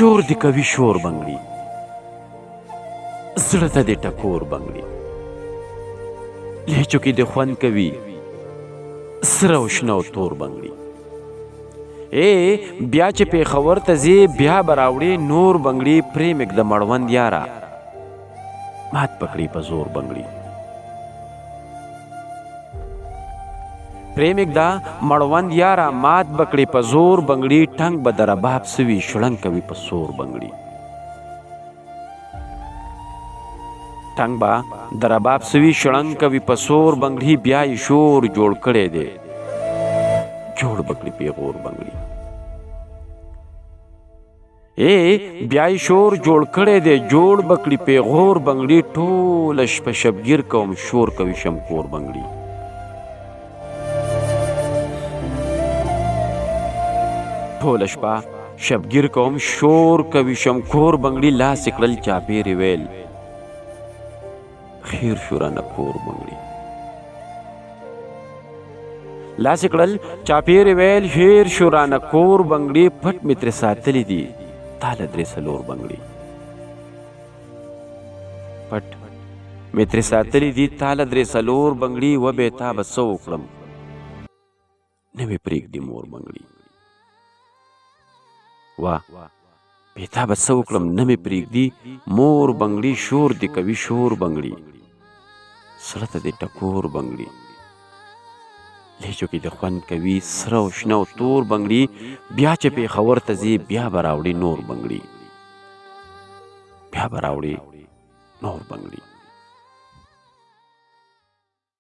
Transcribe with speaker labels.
Speaker 1: شور دی کوي شور بنگړي زړه ته دې ټکور بنگړي لهجو کې د خوند کوي سره او شنه او تور بنگړي بیا چې پېښور ته ځې بیا به راوړې نور بنگړي پرې مږده مړوند یاره مات پکړي په زور بنگړي پرې مږده مړوند یاره مات بکړي په زور بنگړي ټنګ به د رباب سوي شړنګ کوي په سور بنگړي ټنګ به د رباب سوي شړنګ کوي په سور بنگړي بیا یې شور جوړ کړی دی جوړ بکړي پیغور بنگړي بیا یې شور جوړ کړی دی جوړ بکړي پیغور بنگړي ټوله شپه شبګیر کوم شور کوي شمکور بنگړي ټوله شپه شبګیر کوم شور کوي شمکور بنگړي لاس یې کړل چاپېرې ویل خیر شو رانه کور بنگړي لاس یې کړل چاپېرې ویل هیر شو رانه کور بنگړي پټ مې ترې ساتلي دي تاله درې څلور بنگړي پټ مې ترې ساتلي دي تاله درې څلور بنگړي وبې تا به څه وکړم نه مې پرېږدي مور بنگړي واه بې تا به څه وکړم نه مې پرېږدي مور بنگړي شور دې کوي شور بنگړي زړه ته دې ټکور بنگړي لهجو کې د خوند کوي سره او شنه او تور بنگړي بیا چې پېښور ته ځې بیا به راوړې نور بنگړي بیا به راوړې نور بنگړي